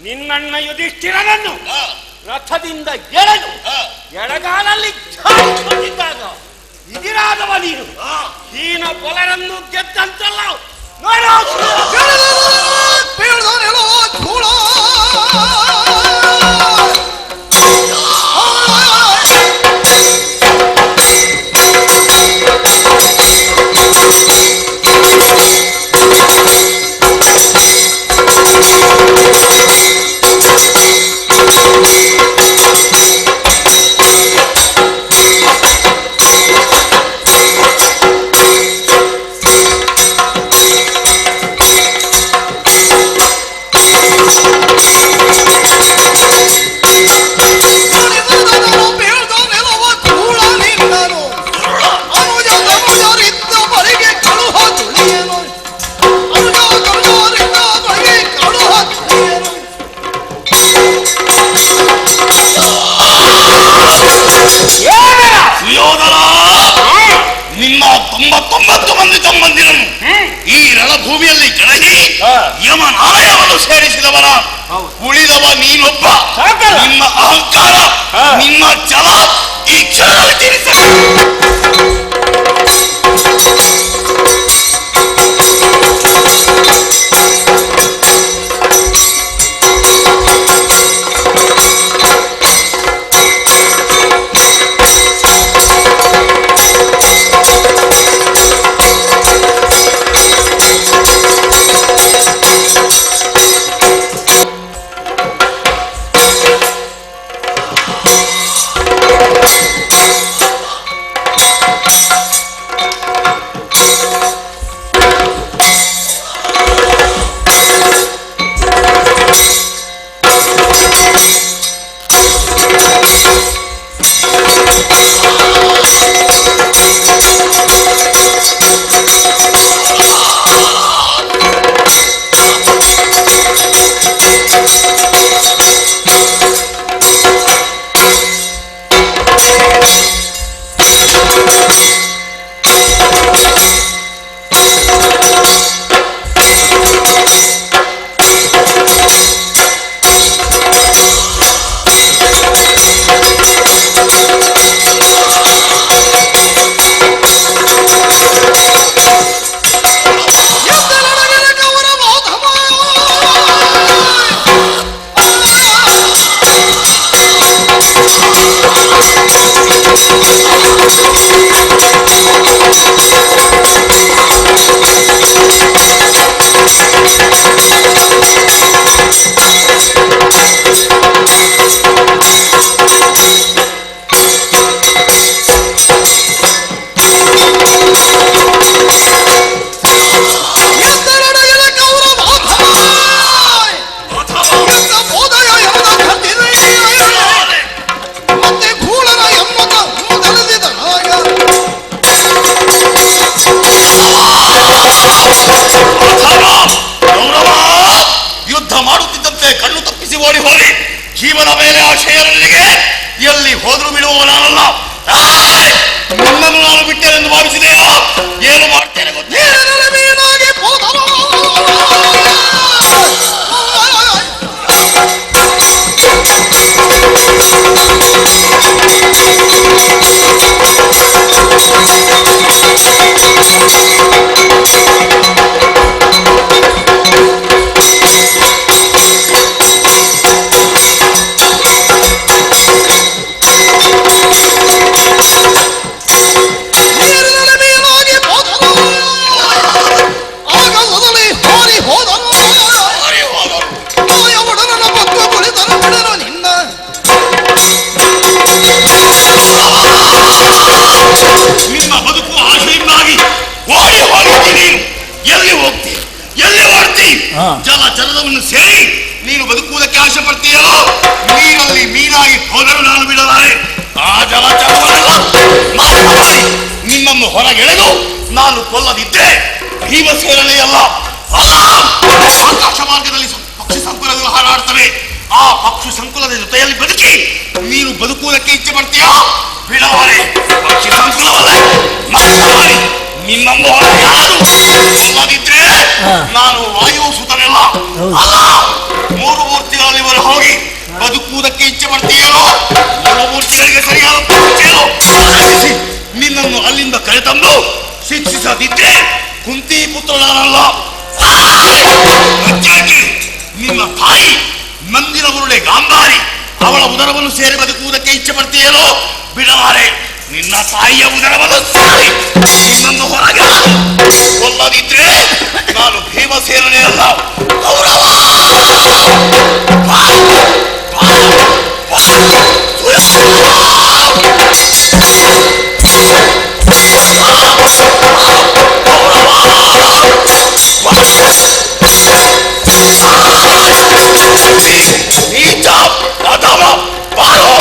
ನಿನ್ನಣ್ಣ ಯುಧಿಷ್ಠಿರನನ್ನು ರಥದಿಂದ ಎಳೆದು ಎಡಗಾಲಲ್ಲಿ ಛಾಡಿಕೊಂಡಿದ್ದಾಗ ಇದಿರಾದವ ನೀನು ಹೀನ ಬಲರನ್ನು ಗೆದ್ದಂತಲ್ಲ ಈ ರಣಭೂಮಿಯಲ್ಲಿ ಕೆಳಗಿ ಯಮನಾಯವನ್ನು ಸೇರಿಸಿದವನ ಉಳಿದವ ನೀನೊಬ್ಬ. ನಿಮ್ಮ ಅಹಂಕಾರ ನಿಮ್ಮ ಛಲ ಈ ಕ್ಷಣದಲ್ಲಿ ತೀರಿಸಬೇಕು. ಭೀಮಸೇನನಿಗೆ ಎಲ್ಲಿ ಹೋದ್ರು ಬಿಡುವ ನಾನಲ್ಲ. ನಿನ್ನನ್ನು ನಾನು ಬಿಟ್ಟೆನೆಂದು ಭಾವಿಸಿದೆಯೋ? ಏನು ಮಾಡ್ತೇನೆ ಗೊತ್ತೇ? ನಿನ್ನ ಬದುಕು ಆಶೆಯಿಂದಾಗಿ ಓಡಿ ಹೋಗಿದ್ದಿ ನೀನು. ಎಲ್ಲಿ ಹೋಗ್ತಿ, ಎಲ್ಲಿ ಓಡ್ತಿ? ಜಲವನ್ನು ಸೇರಿ ನೀನು ಬದುಕುವುದಕ್ಕೆ ಆಶೆ ಪಡ್ತೀಯೋ? ನೀರಲ್ಲಿ ಮೀನಾಗಿ ಹೋದರೂ ನಾನು ಬಿಡಲಾರೆ. ಆ ಜಲಚರವನ್ನೆಲ್ಲ ನಿನ್ನನ್ನು ಹೊರಗೆಳೆದು ನಾನು ಕೊಲ್ಲದಿದ್ದರೆ ಭೀಮಸೇನನೆಯಲ್ಲ. ಆಕಾಶ ಮಾರ್ಗದಲ್ಲಿ ಪಕ್ಷಿ ಸಂಕುಲಗಳು ಹಾರಾಡ್ತವೆ. ಆ ಪಕ್ಷಿ ಸಂಕುಲದ ಜೊತೆಯಲ್ಲಿ ಬದುಕಿ ನೀನು ಬದುಕುವುದಕ್ಕೆ ಇಚ್ಛೆ ಪಡ್ತೀಯೋ? ಬಿಡಲಾರೆ. ಪಕ್ಷಿ ಸಂಕುಲವಲ್ಲ, ನಿನ್ನನ್ನು ಹೊರಗೆಳೆದಿದ್ರೆ ನಾನು ವಾಯುಸುತನೆಲ್ಲ ಅಲ್ಲ. ಮೂರು ಮೂರ್ತಿಗಳಲ್ಲಿ ಬರ ಹೋಗಿ ಬದುಕುವುದಕ್ಕೆ ಇಚ್ಛೆ ಪಡ್ತೀಯೋ? ಮೂರು ಮೂರ್ತಿಗಳಿಗೆ ಸರಿಯಾದ ನಿನ್ನನ್ನು ಅಲ್ಲಿಂದ ಕರೆತಂದು ಶಿಕ್ಷಿಸದಿದ್ದರೆ ಕುಂತಿ ಪುತ್ರ ನಾನಲ್ಲ. ನಿನ್ನ ತಾಯಿ ನಂದಿನ ಬುರುಡೆ ಗಾಂಧಾರಿ, ಅವಳ ಉದರವನ್ನು ಸೇರಿ ಬದುಕುವುದಕ್ಕೆ ಇಚ್ಛೆ ಪಡ್ತೀಯೋ? ಬಿಡಲಾರೆ. ನಿನ್ನ ತಾಯಿಯ ಉದರವನ್ನು ಸೇರಿ ನಿನ್ನನ್ನು ಹೊರಗೆ ಕೊಲ್ಲದಿದ್ರೆ ನಾನು ಭೀಮಸೇನನೇ ಅಲ್ಲ. ಗೌರವ ನೀಚ ಅಧಮ ಬಾರೋ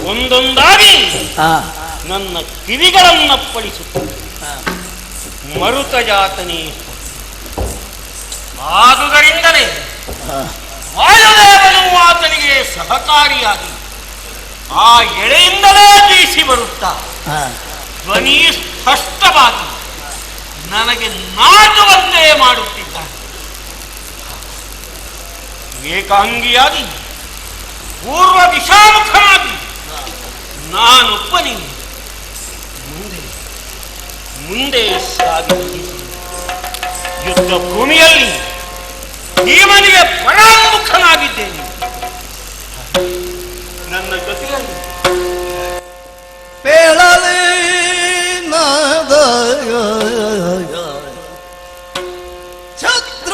ಒಂದೊಂದಾಗಿ ನನ್ನ ಕಿವಿಗಳನ್ನಪ್ಪಳಿಸುತ್ತದೆ. ಮರುತ ಜಾತನೆ. ಆದುದರಿಂದಲೇ ವಾಯುದೇವನು ಆತನಿಗೆ ಸಹಕಾರಿಯಾಗಿ ಆ ಎಳೆಯಿಂದಲೇ ಬೀಸಿ ಬರುತ್ತಾ ಧ್ವನಿ ಸ್ಪಷ್ಟವಾಗಿ ನನಗೆ ನಾಟುವಂತೆ ಮಾಡುತ್ತಿದ್ದಾನೆ. ಏಕಾಂಗಿಯಾಗಿ ಪೂರ್ವ ದಿಶಾಮುಖನಾಗಿ ನಾನೊಬ್ಬನೇ ಮುಂದೆ ಮುಂದೆ ಸಾಗಿ ಯುದ್ಧ ಭೂಮಿಯಲ್ಲಿ ಭೀಮನಿಗೆ ಪರಾಂಗುಖನಾಗಿದ್ದೇನೆ. ನನ್ನ ಜೊತೆಯಲ್ಲಿ ಪೇಳಲೆ ನಾದ ಛತ್ರ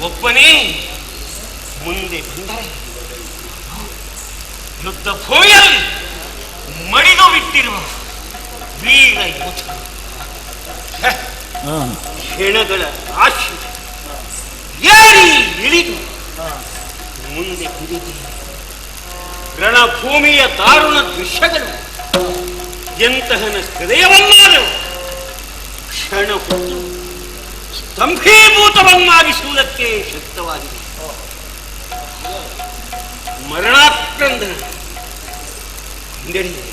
ಒಬ್ಬನೇ ಮುಂದೆ ಬಂದರೆ ಯುದ್ಧ ಭೂಮಿಯಲ್ಲಿ ಮಡಿದು ಬಿಟ್ಟಿರುವ ವೀರ ಯೋಧ ಕ್ಷಣಗಳ ರಾಶಿ ಏರಿ ಇಳಿದು ಮುಂದೆ ಬಿಡಿದೆ. ರಣಭೂಮಿಯ ದಾರುಣ ದೃಶ್ಯಗಳು ಎಂತಹನ ಹೃದಯವನ್ನಾದರೂ ಕ್ಷಣ ಹೊತ್ತು ಸ್ತಂಭೀಭೂತವನ್ನಾಗಿಸುವುದಕ್ಕೆ ಶಕ್ತವಾಗಿದೆ. ಮರಣಾಕ್ರಂದನ ಹಿಂದೆಡೆಯಿದೆ.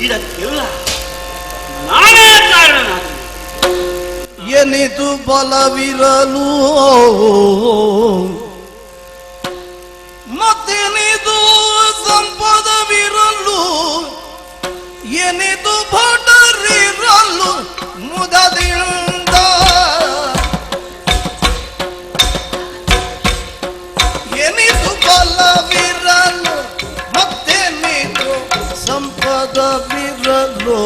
ಇದಕ್ಕೆಲ್ಲ ನಾನೇ ಕಾರಣನಾದ. ಎನಿತು ಬಲವಿರಲು ಮತ್ತೆನಿದು ಸಂಪದವಿರಲು ಎನಿದು ಭಟರಿರಲು ಮುದದಿಂದ ಎನಿದು ಬಲವಿರಲು ಮತ್ತೆನಿದು ಸಂಪದವಿರಲು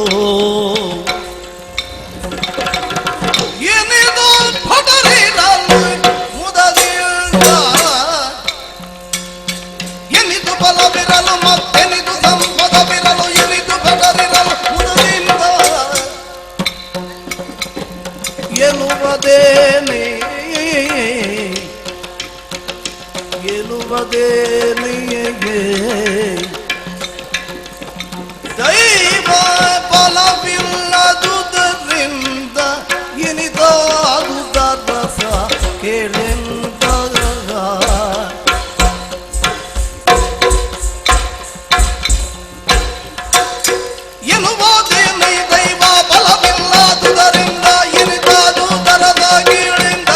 ಎನಿದು ಭಟರಿರಲು ಮುದದಿಂದ ಎನಿದು ಬಲವಿರಲು ಮತ್ತೆನಿದು ಸಂಪದವಿರಲು ಎನಿದು ಭಟರಿರಲು ಮುದದಿಂದ ಎನ್ನುವುದೇನೆ ದೈವ ಬಲವಿಲ್ಲದುದರಿಂದ ಇನಿದಾದುದ ರಸ ಕೇಳೆಂದ ಎನ್ನುವುದೇನೆ ದೈವ ಬಲವಿಲ್ಲದುದರಿಂದ ಇನಿದಾದುದ ರಸ ಕೇಳಿಂದ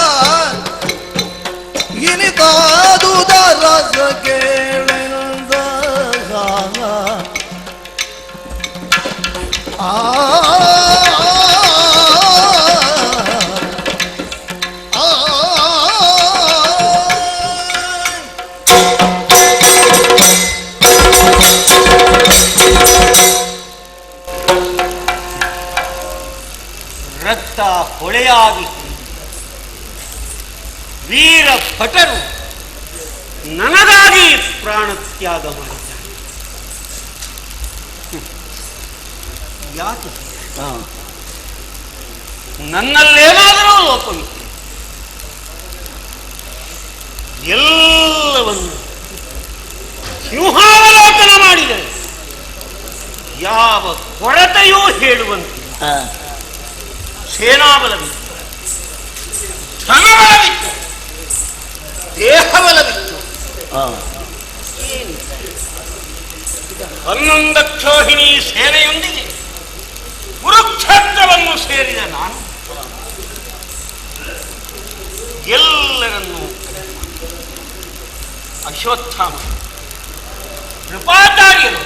ಇನಿದಾದುದ ರಸ ಕೇಳಿಂದ ಆ ಸರಿಯಾಗಿ ವೀರ ಭಟರು ನನಗಾಗಿ ಪ್ರಾಣತ್ಯಾಗ ಮಾಡಿದ್ದಾರೆ. ಯಾಕೆ? ನನ್ನಲ್ಲೇನಾದರೂ ಲೋಪವಿತ್ತು ಎಲ್ಲವನ್ನು ಸಿಂಹಾವಲೋಕನ ಮಾಡಿದರೆ ಯಾವ ಕೊರತೆಯೂ ಹೇಳುವಂತೆ ಸೇನಾಬಲವಿತ್ತು, ಧನಬಲವಿತ್ತು, ದೇಹಬಲವಿತ್ತು, 11 ಕ್ಷೋಹಿಣಿ ಸೇನೆಯೊಂದಿಗೆ ಕುರುಕ್ಷೇತ್ರವನ್ನು ಸೇರಿದ ನಾನು ಎಲ್ಲರನ್ನೂ ಅಶ್ವತ್ಥಾಮ, ಕೃಪಾಚಾರ್ಯರು,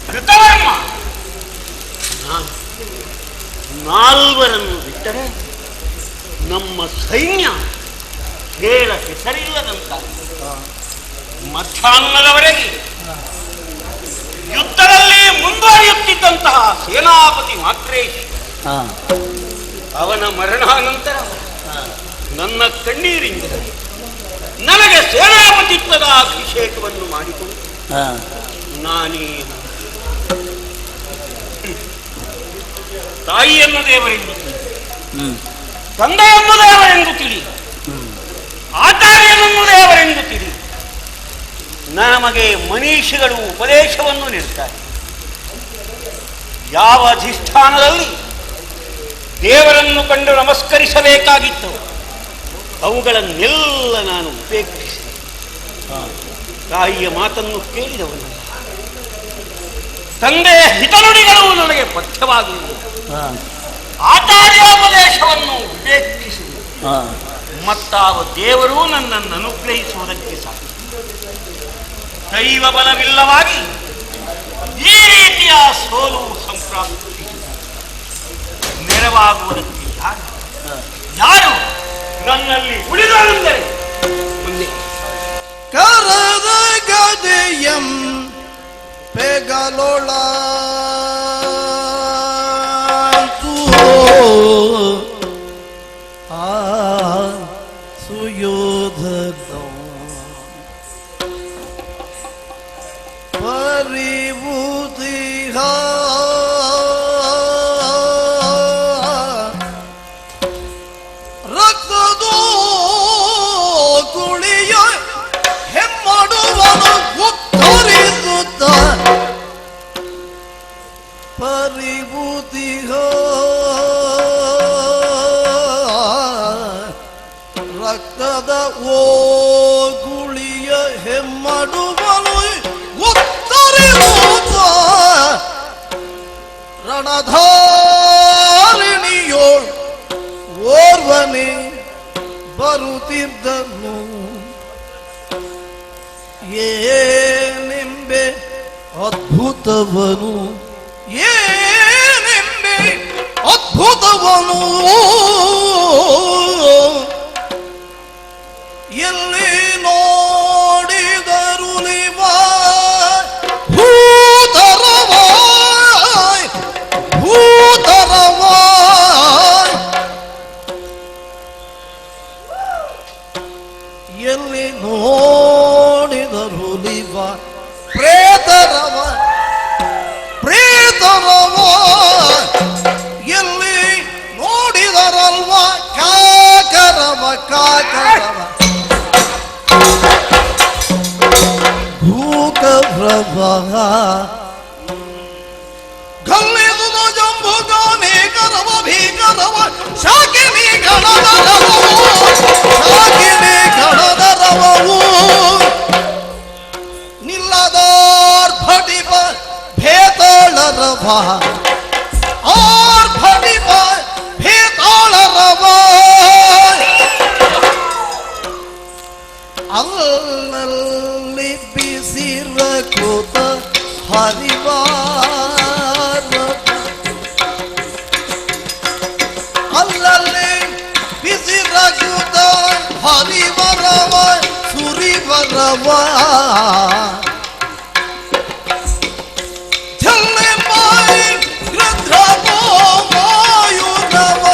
ಕೃತವರ್ಮ, ನಾಲ್ವರನ್ನು ಬಿಟ್ಟರೆ ನಮ್ಮ ಸೈನ್ಯ ಹೇಳ ಹೆಸರಿಲ್ಲದಂತ ಮಧ್ಯಾಹ್ನದವರೆಗೆ ಯುದ್ಧದಲ್ಲಿ ಮುಂದುವರಿಯುತ್ತಿದ್ದಂತಹ ಸೇನಾಪತಿ ಮಾತ್ರೇಶಿ ಅವನ ಮರಣಾನಂತರ ನನ್ನ ಕಣ್ಣೀರಿಂದ ನನಗೆ ಸೇನಾಪತಿತ್ವದ ಅಭಿಷೇಕವನ್ನು ಮಾಡಿಕೊಂಡು ನಾನೇ ತಾಯಿಯನ್ನು ದೇವರೆಂದು ತಂದೆಯನ್ನು ದೇವರೆಂದು ತಿಳಿ, ಆಚಾರ್ಯನನ್ನು ದೇವರೆಂದು ತಿಳಿ ನಮಗೆ ಮನೀಷಿಗಳು ಉಪದೇಶವನ್ನು ನೀಡುತ್ತಾರೆ. ಯಾವ ಅಧಿಷ್ಠಾನದಲ್ಲಿ ದೇವರನ್ನು ಕಂಡು ನಮಸ್ಕರಿಸಬೇಕಾಗಿತ್ತು ಅವುಗಳನ್ನೆಲ್ಲ ನಾನು ಉಪೇಕ್ಷಿಸಿ ತಾಯಿಯ ಮಾತನ್ನು ಕೇಳಿದವನು. ತಂದೆಯ ಹಿತನುಡಿಗಳು ನನಗೆ ಪಥ್ಯವಾಗುವುದು, ಆಚಾರ್ಯೋಪದೇಶವನ್ನು ಉಪೇಕ್ಷಿಸಿ ಮತ್ತಾವ ದೇವರು ನನ್ನನ್ನು ಅನುಗ್ರಹಿಸುವುದಕ್ಕೆ ಸಾಧ್ಯ. ದೈವ ಬಲವಿಲ್ಲವಾಗಿ ಈ ರೀತಿಯ ಸೋಲು ಸಂಪ್ರಾಪ್ತಿ ನೆರವಾಗುವುದಕ್ಕೆ ಯಾರು ನನ್ನಲ್ಲಿ ಉಳಿದರೆಂದರೆ ಮುಂದೆ ಕರದ ಗದೆಯಂ ಪೆಗಲೊಳ ಸುಯೋಧನ ಪರಿಬುದ್ಧಿಹ ರಕ್ತದೋ ಕುಳಿಯ ಹೆಮ್ಮಡುವನು ಉತ್ತರಿಸುತ್ತ ಪರಿಬುದ್ಧಿಹ ರಕ್ತದ ಓ ಗುಳಿಯ ಹೆಮ್ಮಡುವನು ಉತ್ತರಿಸುತ್ತ ರಣಧಾರಿಣಿಯೋಳ್ ಓರ್ವನೇ ಬರುತ್ತಿದ್ದನು. ಏನೆಂಬೆ ಅದ್ಭುತವನು, ಏನೆಂಬೆ ಅದ್ಭುತವನು, ಎಲ್ಲಿ ನೋಡಿದರು ನೀವ ಭೂತರವಾಯ್ ಭೂತರವಾಯ್, ಎಲ್ಲಿ ನೋಡಿದರು ನೀವ ಪ್ರೇತರವ ಪ್ರೇತರವ, ಎಲ್ಲಿ ನೋಡಿದರಲ್ವ ಕಾಕರವ ಕಾಕರವ ಭೂಕಭ್ರಭ ಗಲ್ಲಿದುದು ಜಂಬುಗಾನೆ ಕರವ ಭೀಕರವ ಶಾಕಿನಿ ಗಣದರವು ಶಾಕಿನಿ ಗಣದರವು ನಿಲ್ಲದಾರ್ಭಟಿಪ ಭೇತಾಳರವ ಆರ್ಭಟಿಪ ಭೇತಾಳರವ ಅಲ್ಲಲ್ಲಿ ಬಿಸಿರ ಕೂತ ಹರಿವಾರ, ಅಲ್ಲಲ್ಲಿ ಬಿಸಿರ ಕೂತ ಹರಿವರವ ಸುರಿವರವ, ಜಲ್ಲೆ ಮಾಯಿ ಗೃಧ್ರವೋ ಮಾಯುರವ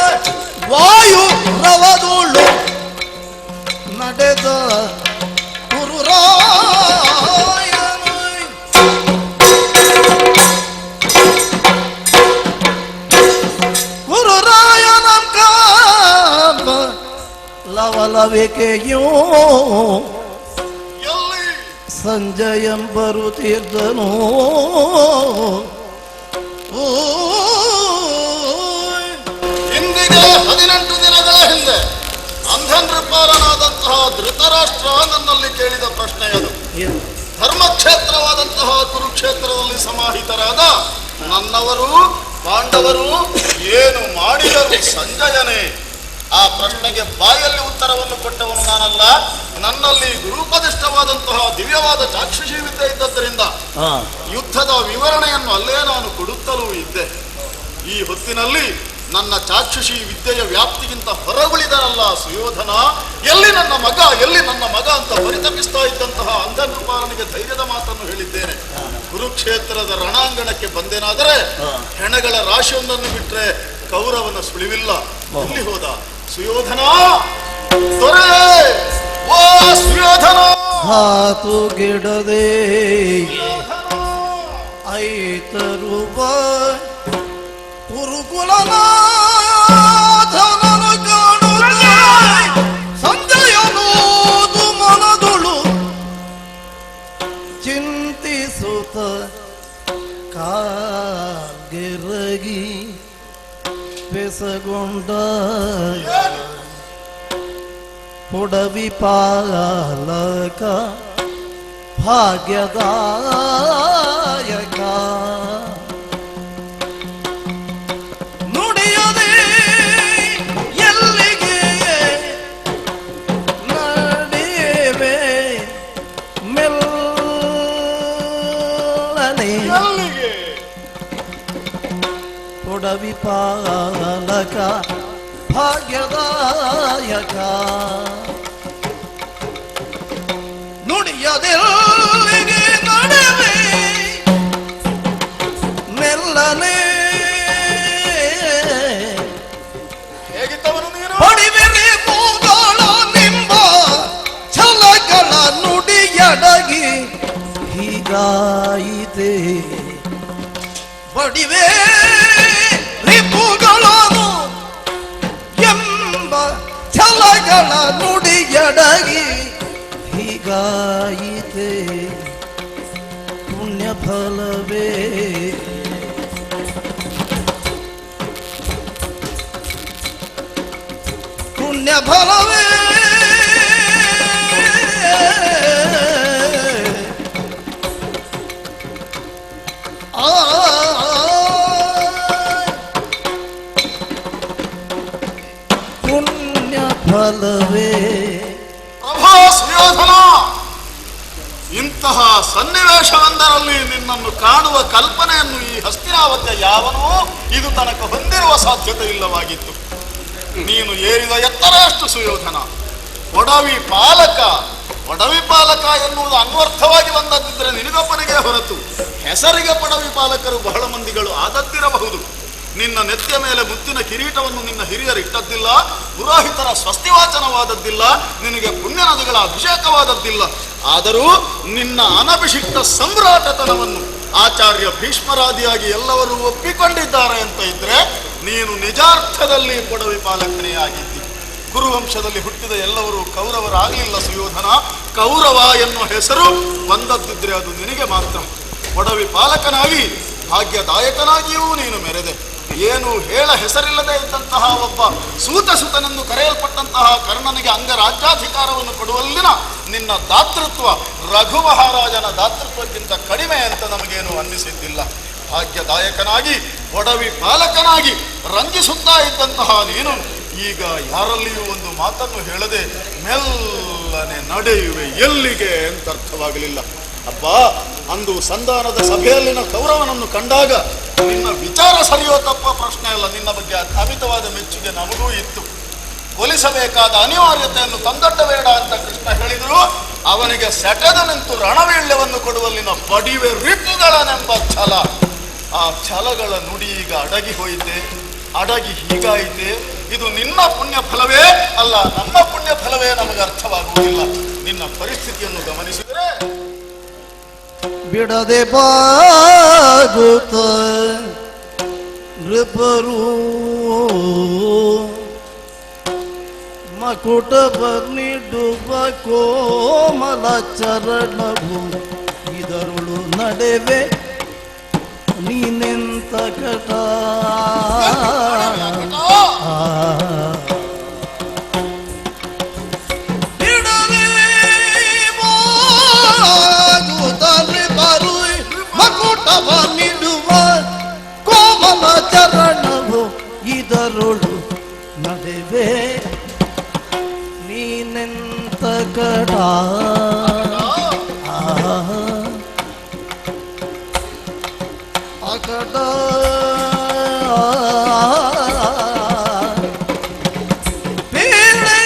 ಲವಲವಿಕೆಯೋ ಎಲ್ಲಿ ಸಂಜಯಂ ಬರುತ್ತಿದ್ದನು. ಇಂದಿಗೆ 18 ದಿನಗಳ ಹಿಂದೆ ಅಂಧನೃಪಾಲನಾದಂತಹ ಧೃತರಾಷ್ಟ್ರ ನನ್ನಲ್ಲಿ ಕೇಳಿದ ಪ್ರಶ್ನೆ ಅದು. ಧರ್ಮಕ್ಷೇತ್ರವಾದಂತಹ ಕುರುಕ್ಷೇತ್ರದಲ್ಲಿ ಸಮಾಹಿತರಾದ ನನ್ನವರು ಪಾಂಡವರು ಏನು ಮಾಡಿದರು ಸಂಜಯನೇ? ಆ ಪ್ರಶ್ನೆಗೆ ಬಾಯಲ್ಲಿ ಉತ್ತರವನ್ನು ಕೊಟ್ಟವನು ನಾನಲ್ಲ. ನನ್ನಲ್ಲಿ ಗುರುಪದಿಷ್ಟವಾದಂತಹ ದಿವ್ಯವಾದ ಚಾಕ್ಷುಷಿ ವಿದ್ಯೆ ಇದ್ದದ್ದರಿಂದ ಯುದ್ಧದ ವಿವರಣೆಯನ್ನು ಅಲ್ಲೇ ನಾನು ಕೊಡುತ್ತಲೂ ಇದ್ದೆ. ಈ ಹೊತ್ತಿನಲ್ಲಿ ನನ್ನ ಚಾಕ್ಷುಷಿ ವಿದ್ಯೆಯ ವ್ಯಾಪ್ತಿಗಿಂತ ಹೊರಗುಳಿದರಲ್ಲ ಸುಯೋಧನ. ಎಲ್ಲಿ ನನ್ನ ಮಗ, ಎಲ್ಲಿ ನನ್ನ ಮಗ ಅಂತ ಪರಿತಪಿಸ್ತಾ ಇದ್ದಂತಹ ಅಂಧನೃಪಾಲನಿಗೆ ಧೈರ್ಯದ ಮಾತನ್ನು ಹೇಳಿದ್ದೇನೆ. ಕುರುಕ್ಷೇತ್ರದ ರಣಾಂಗಣಕ್ಕೆ ಬಂದೇನಾದರೆ ಹೆಣಗಳ ರಾಶಿಯೊಂದನ್ನು ಬಿಟ್ರೆ ಕೌರವನ ಸುಳಿವಿಲ್ಲ. ಎಲ್ಲಿ ಹೋದ ಸುಯೋಧನ? ದೊರೆ ಓ ಸುಯೋಧನ! ಹಾತು ಗಿಡದೆ ಐತರುವ ಕುರುಕುಲನಾಥನನು ಕಾಣುತ್ತ ಸಂಜಯನೋದು ಮನದುಳು ಚಿಂತಿಸುತ್ತ ಕಾಲ್ಗೆರಗಿ ಬೆಸಗೊಂಡ ಪುಡವಿ ಪಾಲಕ ಭಾಗ್ಯದಾಯಕ ನುಡಿಯದೆ ಎಲ್ಲಿಗೆ ನಡೆಯುವೆ ಮೆಲ್ಲನೆ ಪುಡವಿ ಪಾಲಕ ಭಾಗ್ಯದಾಯಕ ನುಡಿಯದೆಲ್ಲಿಗೆ ನಡೆವೆ ಮೆಲ್ಲನೆ ಹೇಗಿದ್ದವನು ನೀನು? ಹೊಡಿವೆರೆ ಮೂಗಳ ನಿಂಬ ಛಲಗಳ ನುಡಿಯಡಗಿ ಹೀಗಾಯಿತೆ ಬಡಿವೆ ರಿಪುಗಳನ್ನು ಎಂಬ ಛಲಗಳ ನುಡಿಯಡಗಿ ಹೀಗಾಯಿತೆ ಪುಣ್ಯ ಫಲವೇ ಪುಣ್ಯ ಫಲವೇ ಪುಣ್ಯ ಫಲವೇ. ಪ್ರಭೋ ಸುಯೋಧನ, ಇಂತಹ ಸನ್ನಿವೇಶವೊಂದರಲ್ಲಿ ನಿನ್ನನ್ನು ಕಾಣುವ ಕಲ್ಪನೆಯನ್ನು ಈ ಹಸ್ತಿನಾವತಿಯ ಯಾವನೂ ಇದು ತನಕ ಹೊಂದಿರುವ ಸಾಧ್ಯತೆ ಇಲ್ಲವಾಗಿತ್ತು. ನೀನು ಏರಿದ ಎತ್ತರ ಎಷ್ಟು ಸುಯೋಧನ! ಒಡವಿ ಪಾಲಕ ಎನ್ನುವುದು ಅನ್ವರ್ಥವಾಗಿ ಬಂದದ್ದಿದ್ರೆ ನಿನಗೊಬ್ಬನಿಗೆ ಹೊರತು ಹೆಸರಿಗೆ ಪಡವಿ ಪಾಲಕರು ಬಹಳ ಮಂದಿಗಳು ಆದದ್ದಿರಬಹುದು. ನಿನ್ನ ನೆತ್ತಿಯ ಮೇಲೆ ಮುತ್ತಿನ ಕಿರೀಟವನ್ನು ನಿನ್ನ ಹಿರಿಯರು ಇಟ್ಟದ್ದಿಲ್ಲ, ಪುರೋಹಿತರ ಸ್ವಸ್ತಿವಾಚನವಾದದ್ದಿಲ್ಲ, ನಿನಗೆ ಪುಣ್ಯ ನದಿಗಳ ಅಭಿಷೇಕವಾದದ್ದಿಲ್ಲ. ಆದರೂ ನಿನ್ನ ಅನಭಿಷಿಕ್ತ ಸಮ್ರಾಟತನವನ್ನು ಆಚಾರ್ಯ ಭೀಷ್ಮರಾದಿಯಾಗಿ ಎಲ್ಲರೂ ಒಪ್ಪಿಕೊಂಡಿದ್ದಾರೆ ಅಂತ ಇದ್ರೆ ನೀನು ನಿಜಾರ್ಥದಲ್ಲಿ ಪೊಡವಿ ಪಾಲಕನೇ ಆಗಿದ್ದಿ. ಕುರುವಂಶದಲ್ಲಿ ಹುಟ್ಟಿದ ಎಲ್ಲರೂ ಕೌರವರಾಗಲಿಲ್ಲ ಸುಯೋಧನ. ಕೌರವ ಎನ್ನುವ ಹೆಸರು ಬಂದದ್ದಿದ್ರೆ ಅದು ನಿನಗೆ ಮಾತ್ರ. ಪೊಡವಿ ಪಾಲಕನಾಗಿ ಭಾಗ್ಯದಾಯಕನಾಗಿಯೂ ನೀನು ಮೆರೆದೆ. ಏನು ಹೇಳ ಹೆಸರಿಲ್ಲದೆ ಇದ್ದಂತಹ ಒಬ್ಬ ಸೂತಸುತನೆಂದು ಕರೆಯಲ್ಪಟ್ಟಂತಹ ಕರ್ಣನಿಗೆ ಅಂಗರಾಜ್ಯಾಧಿಕಾರವನ್ನು ಕೊಡುವಲ್ಲಿನ ನಿನ್ನ ದಾತೃತ್ವ ರಘು ಮಹಾರಾಜನ ದಾತೃತ್ವಕ್ಕಿಂತ ಕಡಿಮೆ ಅಂತ ನಮಗೇನು ಅನ್ನಿಸಿದ್ದಿಲ್ಲ. ಭಾಗ್ಯದಾಯಕನಾಗಿ ಒಡವಿ ಪಾಲಕನಾಗಿ ರಂಜಿಸುತ್ತಾ ಇದ್ದಂತಹ ನೀನು ಈಗ ಯಾರಲ್ಲಿಯೂ ಒಂದು ಮಾತನ್ನು ಹೇಳದೆ ಮೆಲ್ಲನೆ ನಡೆಯುವೆ. ಎಲ್ಲಿಗೆ ಅಂತ ಅರ್ಥವಾಗಲಿಲ್ಲ. ಅಬ್ಬ, ಅಂದು ಸಂಧಾನದ ಸಭೆಯಲ್ಲಿನ ಕೌರವನನ್ನು ಕಂಡಾಗ ನಿನ್ನ ವಿಚಾರ ಸರಿಯೋ ತಪ್ಪ ಪ್ರಶ್ನೆ ಅಲ್ಲ, ನಿನ್ನ ಬಗ್ಗೆ ಅಮಿತವಾದ ಮೆಚ್ಚುಗೆ ನಮಗೂ ಇತ್ತು. ಒಲಿಸಬೇಕಾದ ಅನಿವಾರ್ಯತೆಯನ್ನು ತಂದೊಡ್ಡಬೇಡ ಅಂತ ಕೃಷ್ಣ ಹೇಳಿದ್ರು. ಅವನಿಗೆ ಸೆಟೆದು ನಿಂತು ರಣವೀಳ್ಯವನ್ನು ಕೊಡುವಲ್ಲಿನ ಬಡಿವೆ ರಿಪುಗಳನೆಂಬ ಛಲ, ಆ ಛಲಗಳ ನುಡಿ ಈಗ ಅಡಗಿ ಹೋಯಿತೆ, ಅಡಗಿ ಹೀಗಾಯಿತೆ. ಇದು ನಿನ್ನ ಪುಣ್ಯ ಫಲವೇ ಅಲ್ಲ, ನನ್ನ ಪುಣ್ಯ ಫಲವೇ ನಮಗೆ ಅರ್ಥವಾಗುವುದಿಲ್ಲ. ನಿನ್ನ ಪರಿಸ್ಥಿತಿಯನ್ನು ಗಮನಿಸಿದರೆ ಬಿಡದೆ ಬಾಗುತ್ತ ನೃಪರು ಮಕುಟವ ನೀಡುವ ಕೋಮಲ ಚರಣವು ಇದರುಳು ನಡೆವೆ ನೀನೆಂತ ಕಟ ಮಕುಟವ ನೀಡುವ ಕೋಮಲ ಚರಣವು ಇದರುಳು ನಡೆವೆ ನೀನೆಂತ ಕಡ ಅಕಡ ಬೇಳೆ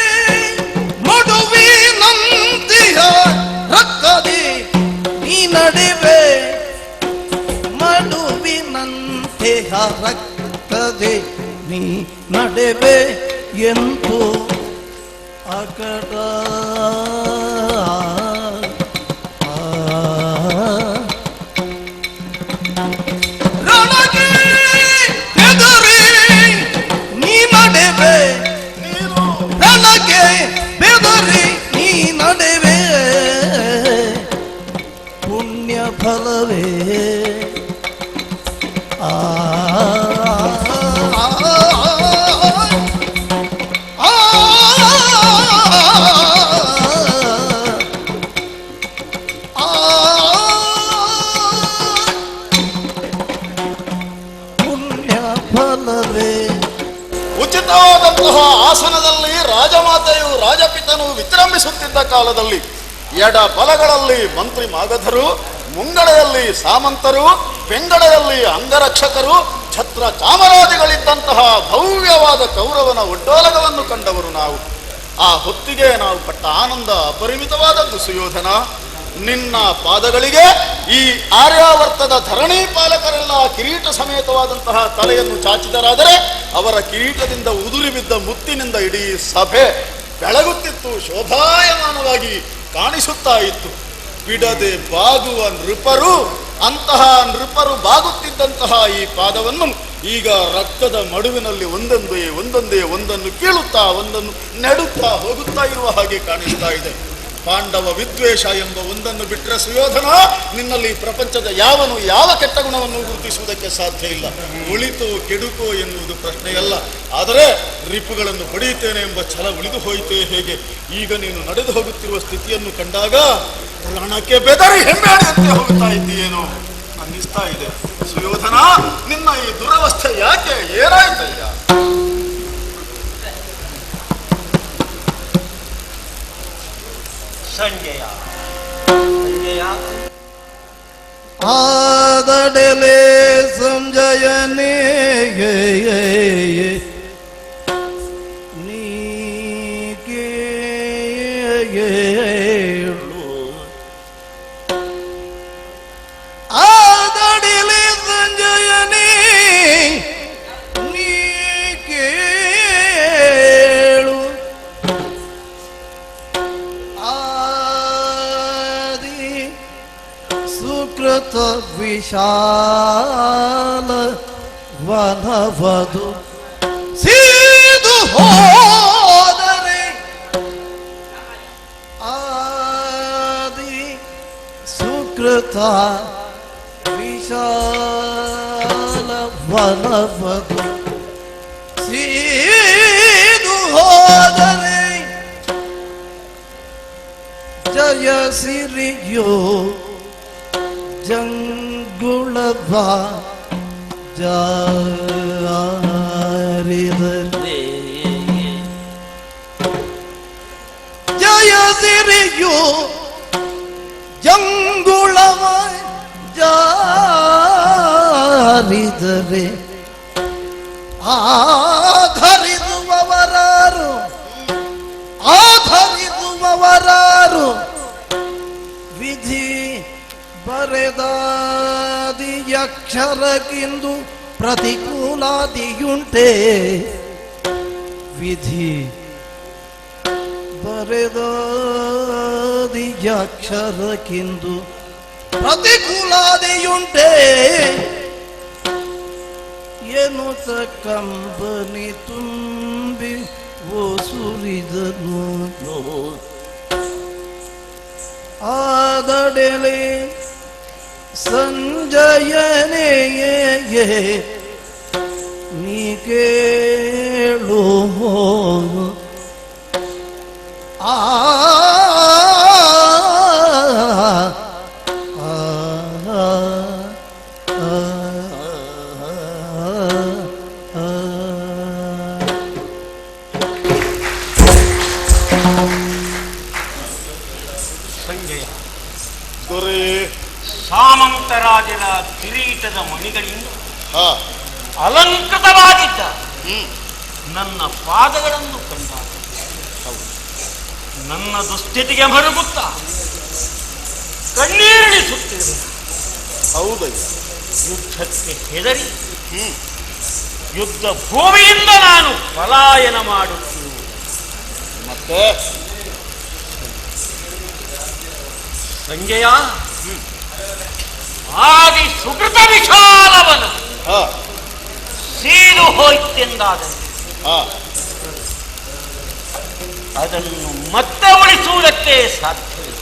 ಮಡುವಿನಂತೆಯ ರಕ್ತದಿ ನೀ ನಡೆವೆ ಮಡುವಿನಂತೆಯ ರಕ್ತದಿ ನೀ ನಡೆವೆ ಎಂದು ಅಕಡ ರಣಗೆ ಬೆದರಿ ನೀ ನಡೆವೆ ರಣಗೆ ಬೆದರಿ ನೀ ನಡೆವೆ ಪುಣ್ಯ ಫಲವೇ ಉಚಿತವಾದಂತಹ ಆಸನದಲ್ಲಿ ರಾಜಮಾತೆಯು ರಾಜಪಿತನು ವಿಜೃಂಭಿಸುತ್ತಿದ್ದ ಕಾಲದಲ್ಲಿ ಎಡ ಬಲಗಳಲ್ಲಿ ಮಂತ್ರಿ ಮಾಗಧರು, ಮುಂಗಡೆಯಲ್ಲಿ ಸಾಮಂತರು, ಬೆಂಗಡೆಯಲ್ಲಿ ಅಂಗರಕ್ಷಕರು, ಛತ್ರ ಚಾಮರಾದಿಗಳಿದ್ದಂತಹ ಭವ್ಯವಾದ ಕೌರವನ ಒಡ್ಡೋಲಗವನ್ನು ಕಂಡವರು ನಾವು. ಆ ಹೊತ್ತಿಗೆ ನಾವು ಪಟ್ಟ ಆನಂದ ಅಪರಿಮಿತವಾದದ್ದು ಸುಯೋಧನ. ನಿನ್ನ ಪಾದಗಳಿಗೆ ಈ ಆರ್ಯಾವರ್ತದ ಧರಣಿ ಪಾಲಕರೆಲ್ಲ ಕಿರೀಟ ಸಮೇತವಾದಂತಹ ತಲೆಯನ್ನು ಚಾಚಿದರಾದರೆ ಅವರ ಕಿರೀಟದಿಂದ ಉದುರಿ ಬಿದ್ದ ಮುತ್ತಿನಿಂದ ಇಡೀ ಸಭೆ ಬೆಳಗುತ್ತಿತ್ತು, ಶೋಭಾಯಮಾನವಾಗಿ ಕಾಣಿಸುತ್ತಾ ಇತ್ತು. ಬಿಡದೆ ಬಾಗುವ ನೃಪರು, ಅಂತಹ ನೃಪರು ಬಾಗುತ್ತಿದ್ದಂತಹ ಈ ಪಾದವನ್ನು ಈಗ ರಕ್ತದ ಮಡುವಿನಲ್ಲಿ ಒಂದೊಂದನ್ನು ಕೀಳುತ್ತಾ ಒಂದನ್ನು ನೆಡುತ್ತಾ ಹೋಗುತ್ತಾ ಇರುವ ಹಾಗೆ ಕಾಣಿಸ್ತಾ ಇದೆ. ಪಾಂಡವ ವಿದ್ವೇಷ ಎಂಬ ಒಂದನ್ನು ಬಿಟ್ಟರೆ ಸುಯೋಧನ, ನಿನ್ನಲ್ಲಿ ಪ್ರಪಂಚದ ಯಾವನು ಯಾವ ಕೆಟ್ಟ ಗುಣವನ್ನು ಗುರುತಿಸುವುದಕ್ಕೆ ಸಾಧ್ಯ ಇಲ್ಲ. ಒಳಿತೋ ಕೆಡುಕೋ ಎನ್ನುವುದು ಪ್ರಶ್ನೆಯಲ್ಲ, ಆದರೆ ರಿಪುಗಳನ್ನು ಪಡೆಯುತ್ತೇನೆ ಎಂಬ ಛಲ ಉಳಿದು ಹೋಯಿತೇ ಹೇಗೆ? ಈಗ ನೀನು ನಡೆದು ಹೋಗುತ್ತಿರುವ ಸ್ಥಿತಿಯನ್ನು ಕಂಡಾಗ ರಣಕ್ಕೆ ಬೆದರಿ ಹೆಮ್ಮೆಯಂತೆ ಹೋಗುತ್ತಾ ಇದ್ದೀಯೇನೋ ಅನ್ನಿಸ್ತಾ ಇದೆ. ಸುಯೋಧನ, ನಿನ್ನ ಈ ದುರವಸ್ಥೆ ಯಾಕೆ? ಏನಾಯ್ತಯ್ಯ? ಸಂಜಯ ಆದಡಲೆ ಸಂಜಯನೇ ನೀಗೆ ಆದಡಲೆ ಸಂಜಯನೇ ನೀಗೇಳು ಸುಕೃತ ವಿಶಾಲ ವನವದು ಸೀದು ಹೋದರೆ ಆದಿ ಸುಕೃತ ವಿಶಾಲ ವನವದು ಸೀದು ಹೋದರೆ ಜಯ ಸಿರಿಯೋ ಜಂಗುಳವ ಜಾರಿದರೆ ಜಯ ಸಿರಿಯು ಜಂಗುಳವ ಜಾರಿದರೆ ಆಧರಿಸುವವರಾರು ಆಧರಿಸುವವರಾರು ವಿಧಿ ಬರೆದಾದಿಯಕ್ಷರಕ್ಕಿಂದು ಪ್ರತಿಕೂಲಾದಿಯುಂಟೆ ವಿಧಿ ಬರೆದಾದಿಯಕ್ಷರಕ್ಕಿಂದು ಪ್ರತಿಕೂಲಾದಿಯುಂಟೆ ಎನ್ನುತ್ತ ಕಂಬನಿ ತುಂಬಿ ಸುರಿದನು ಆದಡೆಲೆ ಸಂಜಯನೆಯೇ ನೀ ಕೇಳು ಆ ಸಂಜಯ, ದೊರೆ ಸಾಮಂತರಾಜರ ಕಿರೀಟದ ಮಣಿಗಳಿಂದ ಹಾ ಅಲಂಕೃತವಾಗಿದ್ದ ನನ್ನ ಪಾದಗಳನ್ನು ಕಂಡಾಗ ನನ್ನ ದುಸ್ಥಿತಿಗೆ ಮರುಗುತ್ತಾ ಕಣ್ಣೀರಿಳಿಸುತ್ತೇವೆ. ಹೌದಯ್ಯ. ಯುದ್ಧಕ್ಕೆ ಹೆದರಿ ಯುದ್ಧ ಭೂಮಿಯಿಂದ ನಾನು ಪಲಾಯನ ಮಾಡುತ್ತೇನೆ. ಮತ್ತೆ ಸಂಜಯ, ಆದಿ ಸುಕೃತ ವಿಶಾಲವನ ಹಾ ಸೀದು ಹೋಯ್ತೆಂದಾದರೆ ಹಾ ಅದನ್ನು ಮತ್ತೆ ಉಳಿಸುವುದಕ್ಕೆ ಸಾಧ್ಯವಿಲ್ಲ.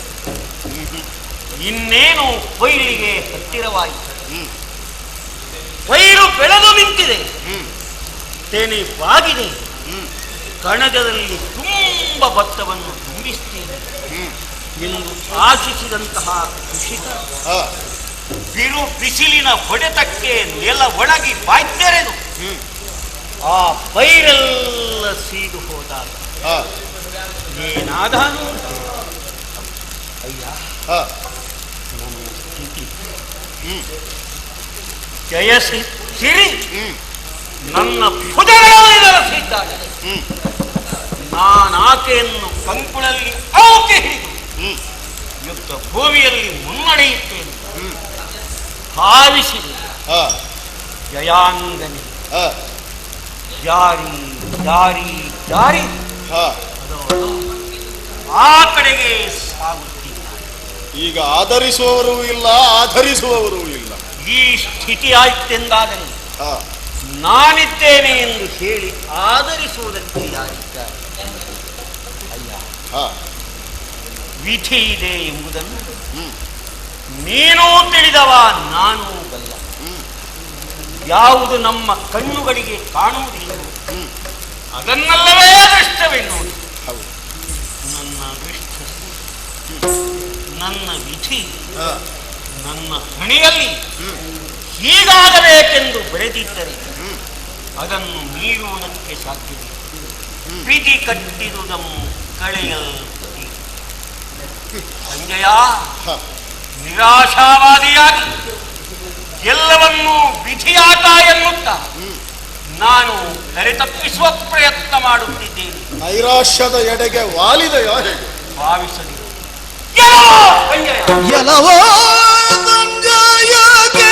ಇನ್ನೇನು ಕೊಯ್ಲಿಗೆ ಹತ್ತಿರವಾಯಿತು. ಪೈರು ಬೆಳೆದು ನಿಂತಿದೆ, ತೆನೆ ಬಾಗಿದೆ. ಕಣಜದಲ್ಲಿ ತುಂಬ ಭತ್ತವನ್ನು ತುಂಬಿಸ್ತೇನೆ ಎಂದು ಆಶಿಸಿದಂತಹ ಕೃಷಿಕ ಬಿರು ಬಿಸಿಲಿನ ಹೊಡೆತಕ್ಕೆ ನೆಲ ಒಣಗಿ ಬಾಯ್ತೆರೆದು ಆ ಪೈರೆಲ್ಲ ಸೀದು ಹೋದಾಗ ಏನಾದನು ಅಯ್ಯ, ನನ್ನ ಸ್ಥಿತಿ ಜಯಸಿರಿ ನನ್ನ ಭುಜಗಳಲ್ಲಿ ನೆಲೆಸಿದ್ದಾಳೆ. ನಾನಾಕೆಯನ್ನು ಕಂಕುಳಲ್ಲಿ ಔಕೆ ಹಿಡಿದು ಯುದ್ಧ ಭೂಮಿಯಲ್ಲಿ ಮುನ್ನಡೆಯುತ್ತೇನೆ ಭಾವಿಸಿದೆ. ಜಯಾಂಗನೆ ಜಾರಿ ಜಾರಿ ಜಾರಿ ಆ ಕಡೆಗೆ ಸಾಗುತ್ತಿದ್ದಾರೆ. ಈಗ ಆಧರಿಸುವವರೂ ಇಲ್ಲ, ಆಧರಿಸುವವರೂ ಇಲ್ಲ. ಈ ಸ್ಥಿತಿ ಆಯ್ತೆಂದಾದರೆ ನಾನಿದ್ದೇನೆ ಎಂದು ಹೇಳಿ ಆಧರಿಸುವುದಕ್ಕೆ ಯಾರಿದ್ದಾರೆ? ಅಯ್ಯ, ವಿಧಿ ಇದೆ ಎಂಬುದನ್ನು ನೀನೂ ತಿಳಿದವ, ನಾನೂ ಬಲ್ಲ. ಯಾವುದು ನಮ್ಮ ಕಣ್ಣುಗಳಿಗೆ ಕಾಣುವುದಿಲ್ಲ ಅದನ್ನಲ್ಲವೇ ದೃಷ್ಟವೆನ್ನುವುದು. ನನ್ನ ದೃಷ್ಟ, ನನ್ನ ವಿಧಿ, ನನ್ನ ಹಣೆಯಲ್ಲಿ ಹೀಗಾಗಬೇಕೆಂದು ಬರೆದಿದ್ದರೆ ಅದನ್ನು ಮೀರುವುದಕ್ಕೆ ಸಾಧ್ಯವಿಲ್ಲ. ವಿಧಿ ಕಟ್ಟಿದುದನ್ನು ಕಳೆಯಲ್ ಸಂಜಯ, ನಿರಾಶಾವಾದಿಯಾಗಿ ಎಲ್ಲವನ್ನೂ ವಿಧಿಯಾಟ ಎನ್ನುತ್ತಾ ನಾನು ಕರೆತಪ್ಪಿಸುವ ಪ್ರಯತ್ನ ಮಾಡುತ್ತಿದ್ದೇನೆ. ನೈರಾಶ್ಯದ ಎಡೆಗೆ ವಾಲಿದೆಯೋ ಹೇಗೆ? ಭಾವಿಸಲಿ ಎಲವೋ ಸಂಜಯಗೆ